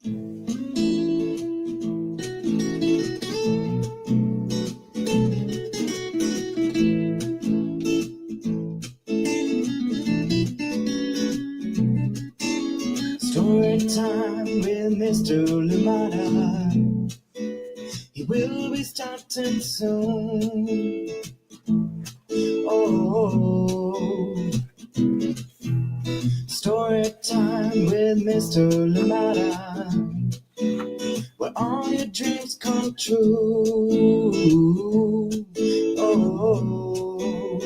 Story time with Mr. Limata. He will be starting soon. Oh, story time with Mr. Limata, where all your dreams come true. Oh,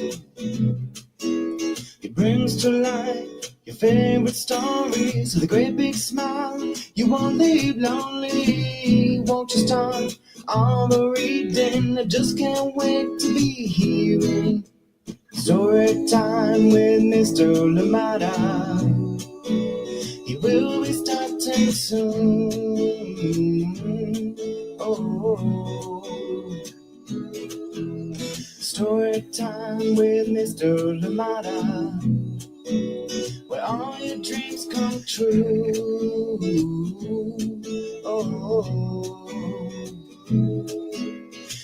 he brings to life your favorite stories with a great big smile. You won't leave lonely, won't you start all the reading? I just can't wait to be hearing story time with Mr. Limata. He will be starting soon. Oh, story time with Mr. Limata, where all your dreams come true. Oh,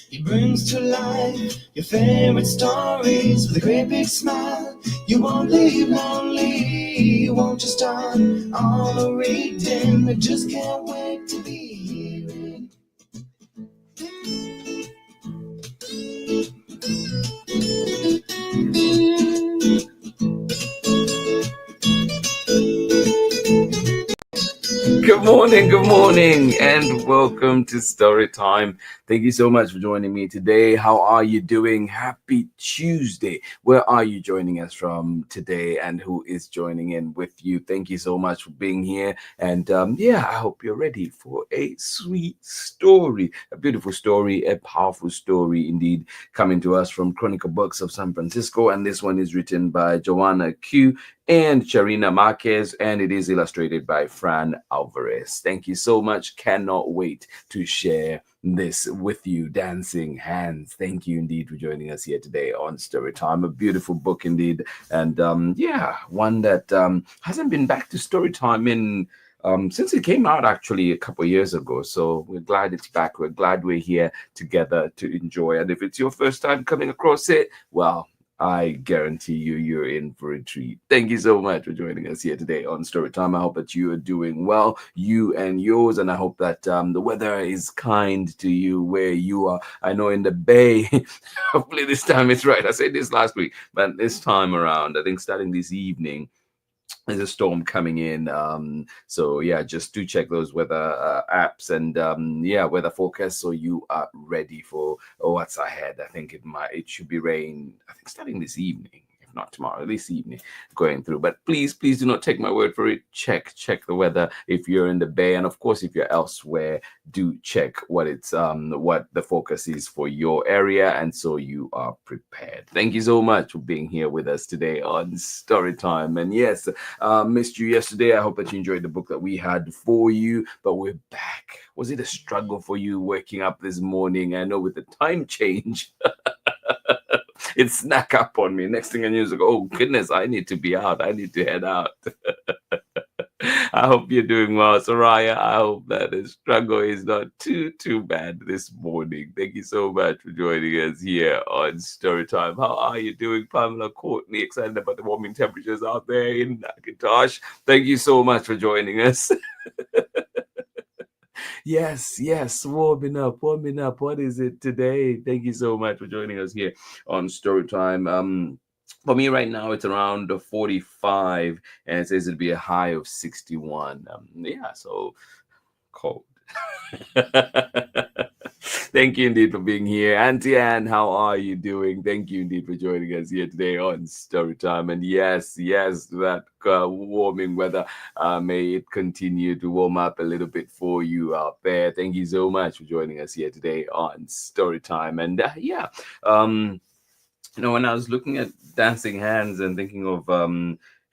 he brings to life your favorite stories with a great big smile. You won't leave lonely, won't you start all the reading? I just can't wait to be hearing. Good morning, and welcome to Story Time. Thank you so much for joining me today. How are you doing? Happy Tuesday. Where are you joining us from today, and who is joining in with you? Thank you so much for being here. And I hope you're ready for a sweet story, a beautiful story, a powerful story indeed, coming to us from Chronicle Books of San Francisco. And this one is written by Joanna Q and Charina Marquez, and it is illustrated by Fran Alvarez. Thank you so much. Cannot wait to share this with you. Dancing Hands. Thank you indeed for joining us here today on Storytime. A beautiful book indeed, and one that hasn't been back to Storytime in since it came out actually a couple of years ago. So we're glad it's back. We're glad we're here together to enjoy. And if it's your first time coming across it, well, I guarantee you're in for a treat. Thank you so much for joining us here today on Storytime. I hope that you are doing well, you and yours, and I hope that the weather is kind to you where you are. I know in the Bay, hopefully this time it's right. I said this last week, but this time around, I think starting this evening, there's a storm coming in. So just do check those weather apps and weather forecast so you are ready for what's ahead. I think it should be rain, I think starting this evening, if not tomorrow, this evening going through. But please do not take my word for it. Check the weather if you're in the Bay, and of course if you're elsewhere, do check what the focus is for your area, and so you are prepared. Thank you so much for being here with us today on Storytime. And yes, missed you yesterday. I hope that you enjoyed the book that we had for you, but we're back. Was it a struggle for you waking up this morning? I know with the time change it snuck up on me. Next thing I knew, I was like, oh goodness, I need to be out. I need to head out. I hope you're doing well, Soraya. I hope that the struggle is not too bad this morning. Thank you so much for joining us here on Storytime. How are you doing, Pamela Courtney? Excited about the warming temperatures out there in Macintosh. Thank you so much for joining us. Yes, warming up. What is it today? Thank you so much for joining us here on Storytime. For me right now, it's around 45, and it says it'll be a high of 61. So cold. Thank you indeed for being here. Auntie Anne, how are you doing? Thank you indeed for joining us here today on Storytime. And yes, that warming weather, may it continue to warm up a little bit for you out there. Thank you so much for joining us here today on Storytime. And when I was looking at Dancing Hands and thinking of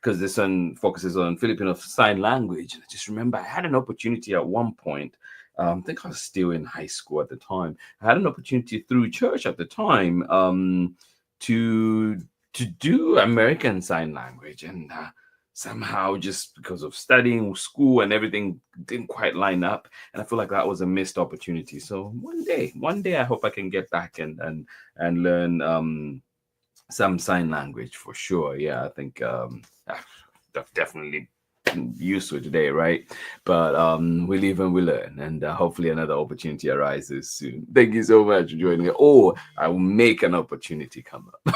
because this one focuses on Filipino sign language, I just remember I had an opportunity at one point. I think I was still in high school at the time. I had an opportunity through church at the time to do American Sign Language, and somehow, just because of studying, school, and everything, didn't quite line up, and I feel like that was a missed opportunity. So one day, I hope I can get back and learn some sign language for sure. Yeah, I think definitely used to it today, right? But we live and we learn, and hopefully another opportunity arises soon. Thank you so much for joining me, or I will make an opportunity come up.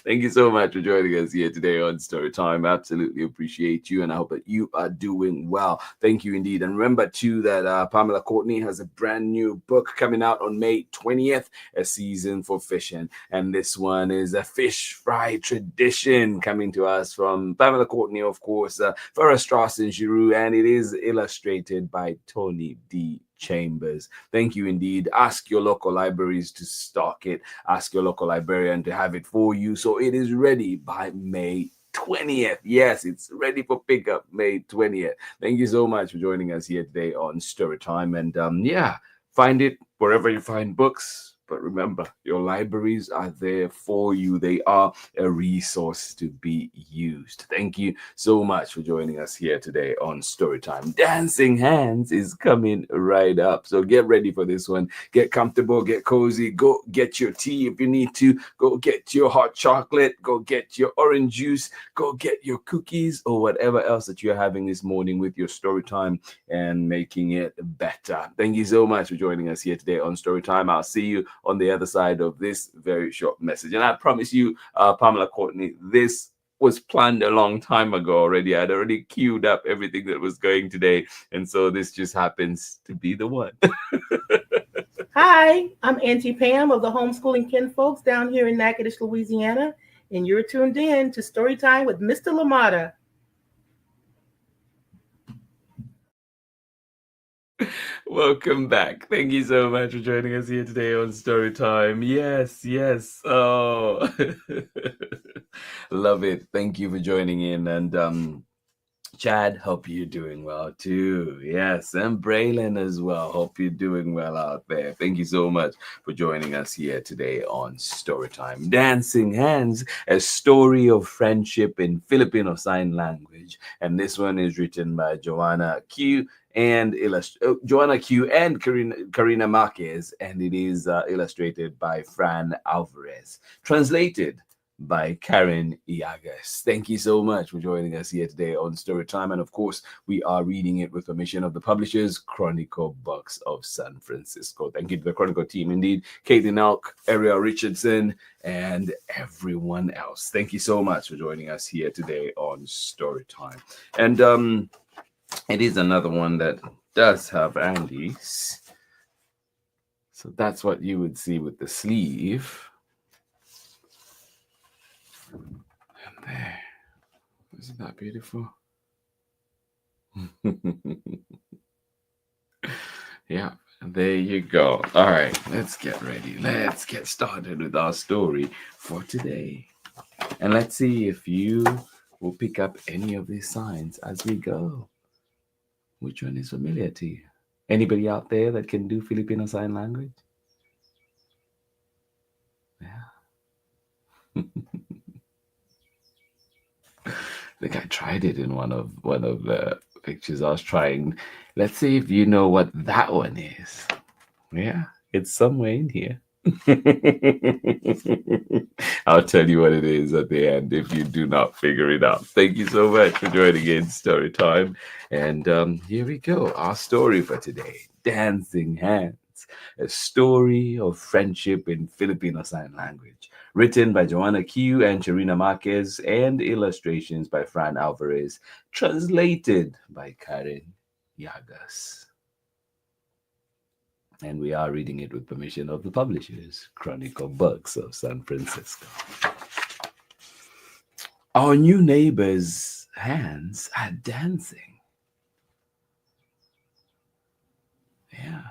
Thank you so much for joining us here today on Story Time. Absolutely appreciate you, and I hope that you are doing well. Thank you indeed. And remember too that Pamela Courtney has a brand new book coming out on May 20th, A Season for Fishing, and this one is a fish fry tradition, coming to us from Pamela Courtney, of course, for Strass and Giroux, and it is illustrated by Tony D. Chambers. Thank you indeed. Ask your local libraries to stock it. Ask your local librarian to have it for you, so it is ready by May 20th. Yes, it's ready for pickup May 20th. Thank you so much for joining us here today on Storytime. And yeah, find it wherever you find books. But remember, your libraries are there for you. They are a resource to be used. Thank you so much for joining us here today on Storytime. Dancing Hands is coming right up. So get ready for this one. Get comfortable, get cozy, go get your tea if you need to, go get your hot chocolate, go get your orange juice, go get your cookies or whatever else that you're having this morning with your Storytime and making it better. Thank you so much for joining us here today on Storytime. I'll see you on the other side of this very short message. And I promise you, Pamela Courtney, this was planned a long time ago already. I'd already queued up everything that was going today. And so this just happens to be the one. Hi, I'm Auntie Pam of the Homeschooling Kinfolks down here in Natchitoches, Louisiana, and you're tuned in to Storytime with Mr. Limata. Welcome back. Thank you so much for joining us here today on Storytime. Yes, yes. Oh, love it. Thank you for joining in. And Chad, hope you're doing well too. Yes, and Braylon as well. Hope you're doing well out there. Thank you so much for joining us here today on Storytime. Dancing Hands, a story of friendship in Filipino Sign Language. And this one is written by Joanna Q and Joanna Q and Karina Marquez, and it is illustrated by Fran Alvarez. Translated by Karen Iagas. Thank you so much for joining us here today on Storytime. And of course, we are reading it with permission of the publishers, Chronicle Books of San Francisco. Thank you to the Chronicle team, indeed, Caitlin Elk, Ariel Richardson, and everyone else. Thank you so much for joining us here today on Storytime. And it is another one that does have Andy's. So that's what you would see with the sleeve. And there. Isn't that beautiful? Yeah, there you go. All right, let's get ready. Let's get started with our story for today. And let's see if you will pick up any of these signs as we go. Which one is familiar to you? Anybody out there that can do Filipino Sign Language? Yeah. I think I tried it in one of the pictures I was trying. Let's see if you know what that one is. Yeah, it's somewhere in here. I'll tell you what it is at the end if you do not figure it out. Thank you so much for joining in Story Time. And here we go. Our story for today, Dancing Hands, a story of friendship in Filipino Sign Language. Written by Joanna Q and Charina Marquez, and illustrations by Fran Alvarez. Translated by Karen Yagas. And we are reading it with permission of the publishers, Chronicle Books of San Francisco. Our new neighbor's hands are dancing. Yeah.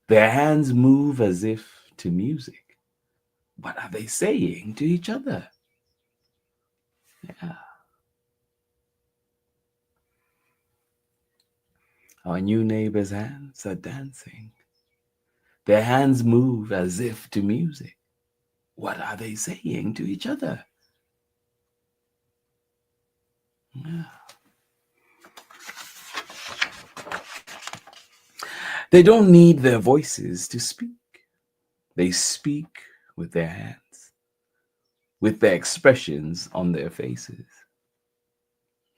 Their hands move as if to music. What are they saying to each other? Yeah. Our new neighbor's hands are dancing. Their hands move as if to music. What are they saying to each other? They don't need their voices to speak. They speak with their hands, with their expressions on their faces.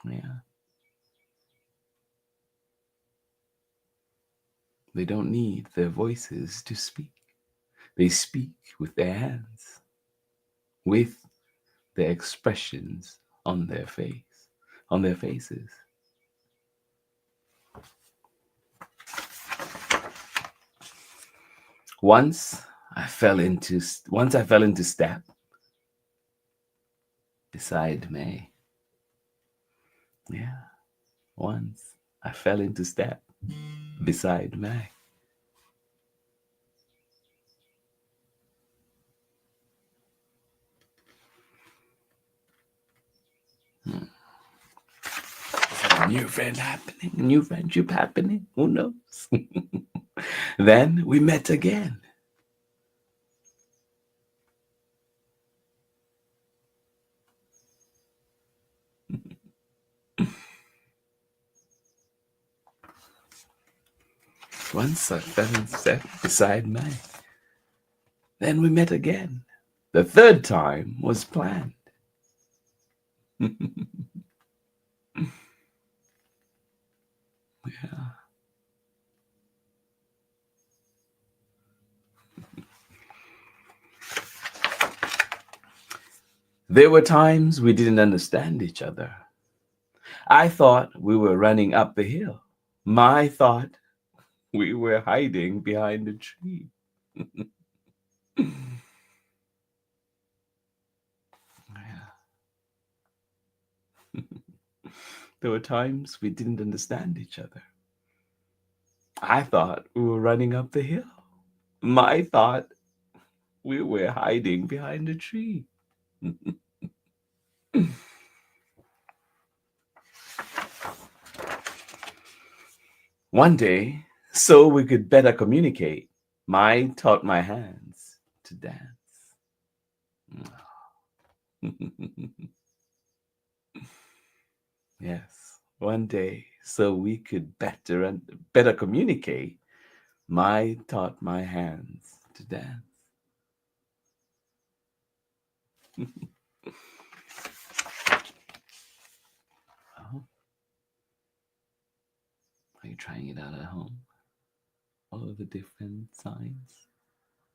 Yeah. They don't need their voices to speak. They speak with their hands, with their expressions on their face, on their faces. Once I fell into step beside May. Yeah. Once I fell into step beside May. A new friend happening, a new friendship happening. Who knows? Then we met again. Once I fell in step beside May. Then we met again. The third time was planned. Yeah. There were times we didn't understand each other. I thought we were running up the hill. My thought we were hiding behind a tree. There were times we didn't understand each other. I thought we were running up the hill. My thought we were hiding behind a tree. One day, so we could better communicate, Mai taught my hands to dance. Yes, one day, so we could better communicate, Mai taught my hands to dance. Oh. Are you trying it out at home? All of the different signs.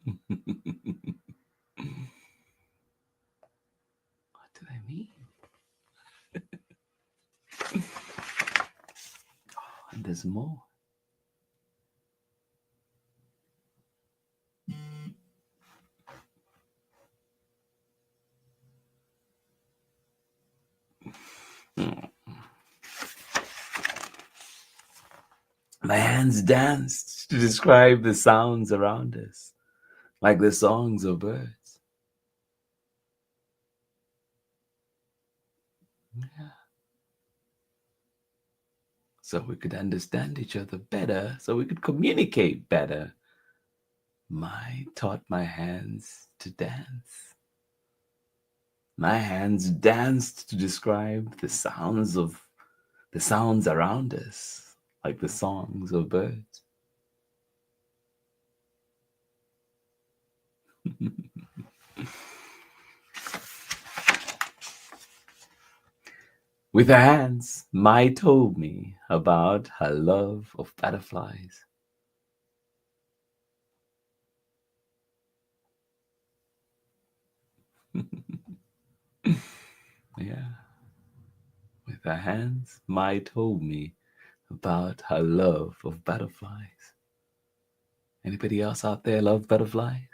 What do they mean? Oh, and there's more. My hands danced to describe the sounds around us, like the songs of birds. Yeah. So we could understand each other better, so we could communicate better. Mai taught my hands to dance. My hands danced to describe the sounds around us, like the songs of birds. With her hands, Mai told me about her love of butterflies. Yeah. With her hands, Mai told me about her love of butterflies. Anybody else out there love butterflies?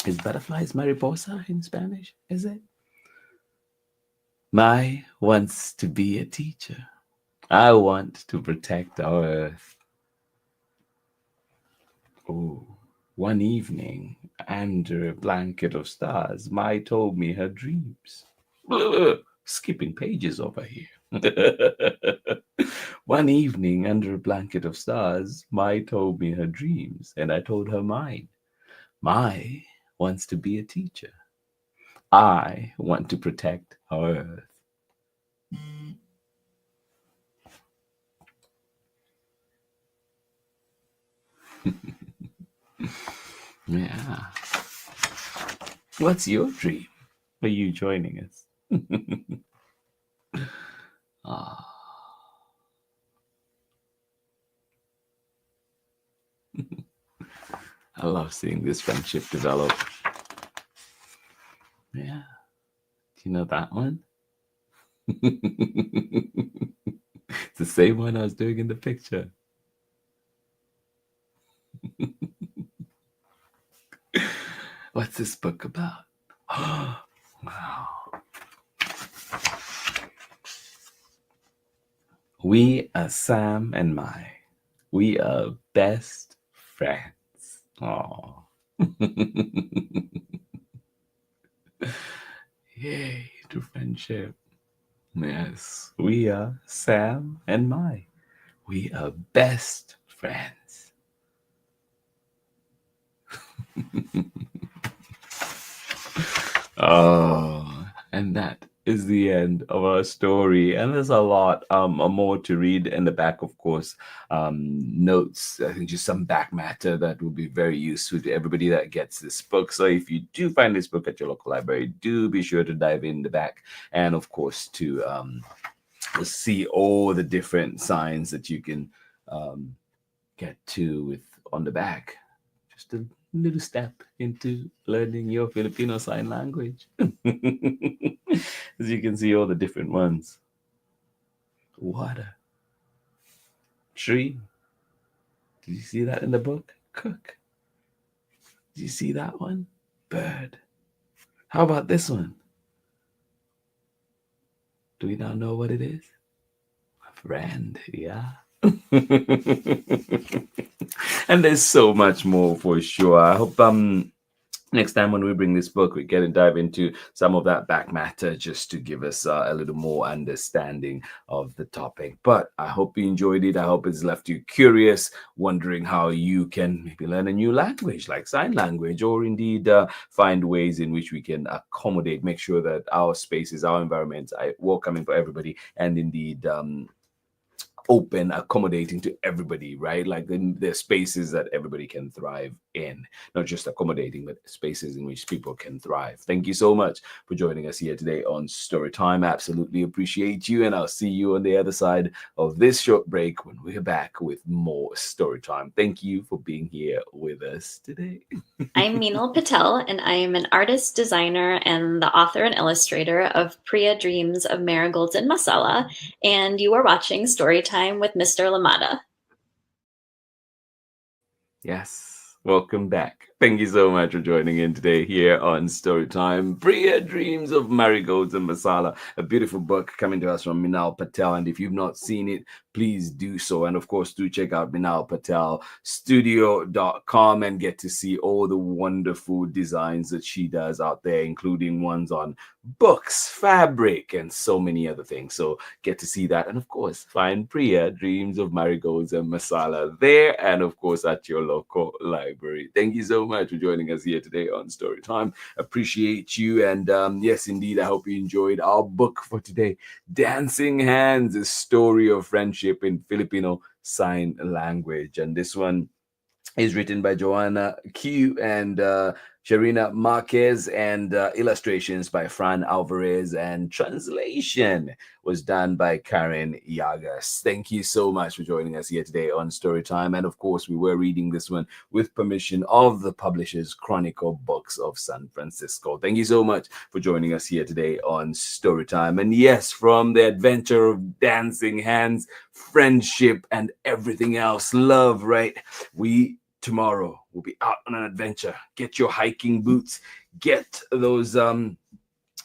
Is butterflies mariposa in Spanish? Is it? Mai wants to be a teacher. I want to protect our earth. Oh, one evening, under a blanket of stars, Mai told me her dreams. Skipping pages over here. One evening, under a blanket of stars, Mai told me her dreams, and I told her mine. My wants to be a teacher. I want to protect our earth. Yeah. What's your dream? Are you joining us? Ah. I love seeing this friendship develop. Yeah. Do you know that one? It's the same one I was doing in the picture. What's this book about? Wow. We are Sam and Mai. We are best friends. Oh. Yay to friendship. Yes, we are Sam and Mai. We are best friends. Oh, and that is the end of our story. And there's a lot more to read in the back, of course. Notes, I think just some back matter that will be very useful to everybody that gets this book. So if you do find this book at your local library, do be sure to dive in the back, and of course to see all the different signs that you can get to with on the back. Just a little step into learning your Filipino sign language. As you can see all the different ones. Water. Tree. Did you see that in the book? Cook. Did you see that one? Bird. How about this one? Do we now know what it is? A friend, yeah. And there's so much more for sure. I hope next time when we bring this book, we get and dive into some of that back matter just to give us a little more understanding of the topic. But I hope you enjoyed it. I hope it's left you curious, wondering how you can maybe learn a new language like sign language, or indeed find ways in which we can accommodate, make sure that our spaces, our environments are welcoming for everybody, and indeed open, accommodating to everybody, right? Like there's spaces that everybody can thrive in, not just accommodating, but spaces in which people can thrive. Thank you so much for joining us here today on Storytime. Absolutely appreciate you, and I'll see you on the other side of this short break when we're back with more Storytime. Thank you for being here with us today. I'm Meenal Patel, and I am an artist, designer, and the author and illustrator of Priya Dreams of Marigolds and Masala, and you are watching Storytime with Mr. Limata. Yes, welcome back. Thank you so much for joining in today here on Storytime. Priya Dreams of Marigolds and Masala, a beautiful book coming to us from Meenal Patel. And if you've not seen it, please do so. And of course, do check out Meenal Patel Studio.com and get to see all the wonderful designs that she does out there, including ones on books, fabric, and so many other things. So get to see that. And of course, find Priya Dreams of Marigolds and Masala there, and of course at your local library. Thank you so much for joining us here today on Storytime. Appreciate you. And yes, indeed, I hope you enjoyed our book for today, Dancing Hands, a story of friendship in Filipino sign language. And this one is written by Joanna Q and Charina Marquez, and illustrations by Fran Alvarez, and translation was done by Karen Yagas. Thank you so much for joining us here today on Storytime. And of course, we were reading this one with permission of the publishers Chronicle Books of San Francisco. Thank you so much for joining us here today on Storytime. And yes, from the adventure of dancing hands, friendship, and everything else, love, right? We tomorrow we'll be out on an adventure. Get your hiking boots, get those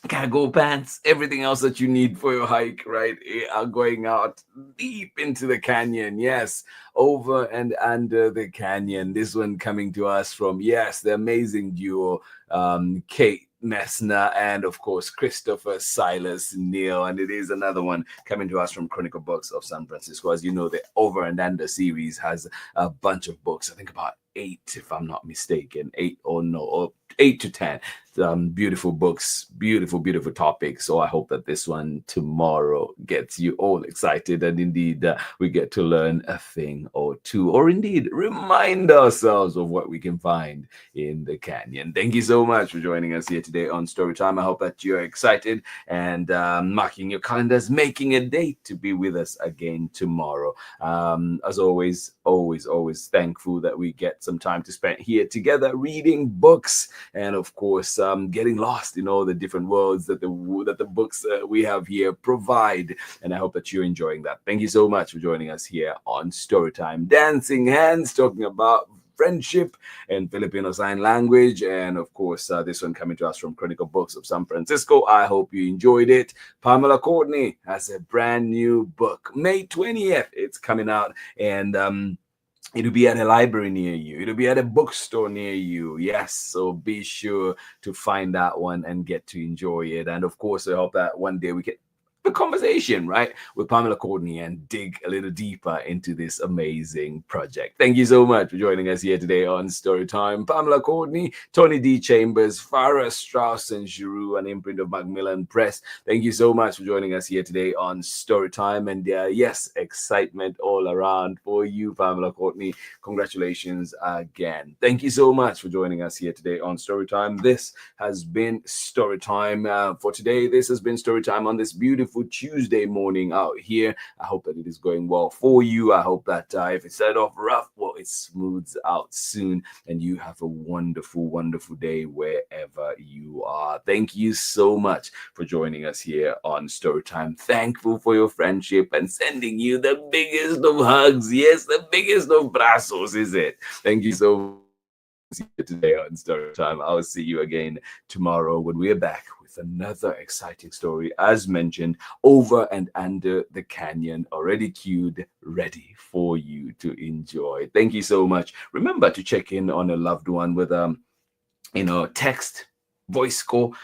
cargo pants, everything else that you need for your hike, right? Are going out deep into the canyon. Yes, over and under the canyon. This one coming to us from, yes, the amazing duo, Kate Messner and of course Christopher Silas Neal, and it is another one coming to us from Chronicle Books of San Francisco. As you know, the Over and Under series has a bunch of books, I think about 8, if I'm not mistaken. 8 or no, or 8 to 10. Beautiful books, beautiful topics. So I hope that this one tomorrow gets you all excited, and indeed we get to learn a thing or two, or indeed remind ourselves of what we can find in the canyon. Thank you so much for joining us here today on Storytime. I hope that you're excited and marking your calendars, making a date to be with us again tomorrow. As always thankful that we get some time to spend here together reading books, and of course getting lost in all the different worlds that the books we have here provide. And I hope that you're enjoying that. Thank you so much for joining us here on Storytime. Dancing Hands, talking about friendship and Filipino sign language, and of course this one coming to us from Chronicle Books of San Francisco. I hope you enjoyed it. Pamela Courtney has a brand new book, May 20th it's coming out, and it'll be at a library near you. It'll be at a bookstore near you. Yes, so be sure to find that one and get to enjoy it. And of course, I hope that one day we can the conversation, right, with Pamela Courtney and dig a little deeper into this amazing project. Thank you so much for joining us here today on Storytime. Pamela Courtney, Tony D. Chambers, Farah Strauss and Giroux, an imprint of Macmillan Press. Thank you so much for joining us here today on Storytime. And yes, excitement all around for you, Pamela Courtney. Congratulations again. Thank you so much for joining us here today on Storytime. This has been Storytime for today. This has been Storytime on this beautiful Tuesday morning out here. I hope that it is going well for you. I hope that if it started off rough, well, it smooths out soon, and you have a wonderful day wherever you are. Thank you so much for joining us here on Storytime. Thankful for your friendship and sending you the biggest of hugs. Yes, the biggest of brazos, is it? Thank you so much today on Storytime. I'll see you again tomorrow when we are back with another exciting story, as mentioned, over and under the canyon, already queued, ready for you to enjoy. Thank you so much. Remember to check in on a loved one with text, voice call,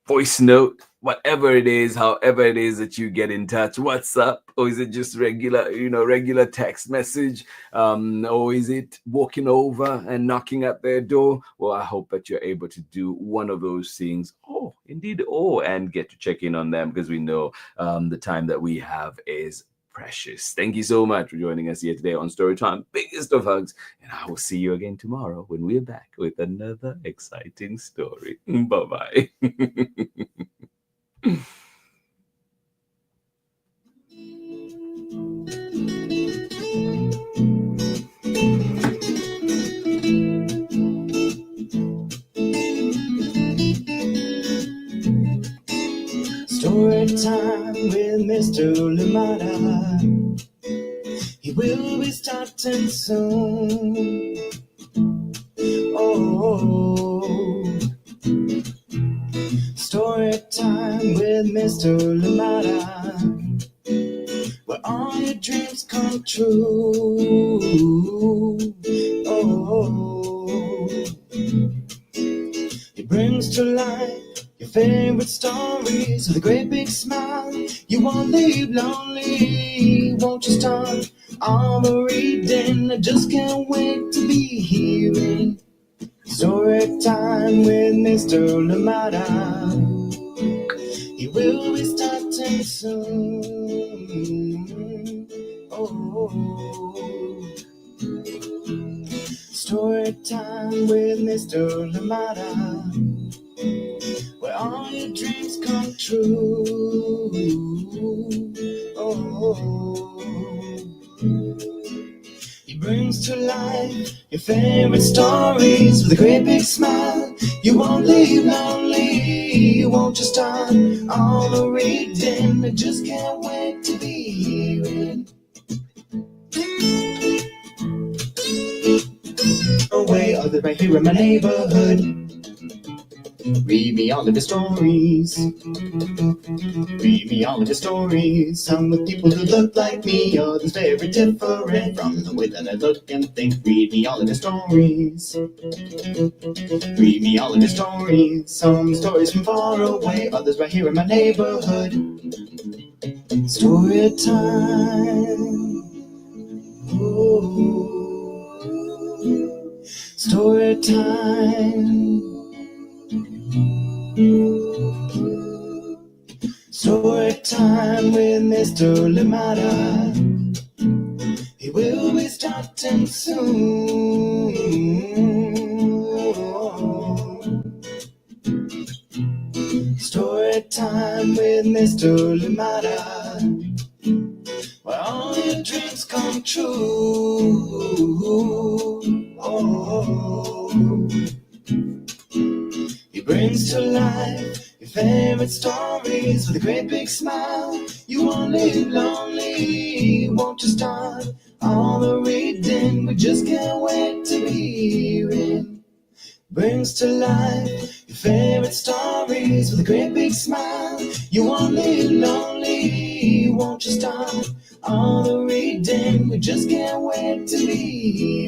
voice note, whatever it is, however it is that you get in touch. WhatsApp, or is it just regular text message? Or is it walking over and knocking at their door? Well, I hope that you're able to do one of those things. And get to check in on them, because we know the time that we have is precious. Thank you so much for joining us here today on Storytime. Biggest of hugs, and I will see you again tomorrow when we're back with another exciting story. Bye-bye. Story time with Mr. Limata. He will be starting soon. Oh, story time with Mr. Limata, where all your dreams come true. Oh, he brings to life your favorite stories with a great big smile. You won't leave lonely. Won't you start all the reading? I just can't wait to be hearing story time with Mr. Limata. He will be starting soon. Oh, story time with Mr. Limata, where all your dreams come true. Oh, he brings to life your favorite stories with a great big smile. You won't leave lonely. You won't just start all the reading. I just can't wait to be hearing. Away, other right here in my neighborhood. Read me all of the stories. Read me all of the stories. Some with people who look like me, others very different from the way that I look and think. Read me all of the stories. Read me all of the stories. Some stories from far away, others right here in my neighborhood. Story time. Ooh. Story time. Story time with Mr. Limata. He will be starting soon. Story time with Mr. Limata, where all your dreams come true. He brings to life your favorite stories with a great big smile. You won't live lonely, won't you start all the reading? We just can't wait to be hearing. Brings to life your favorite stories with a great big smile. You won't live lonely, won't you start all the reading? We just can't wait to be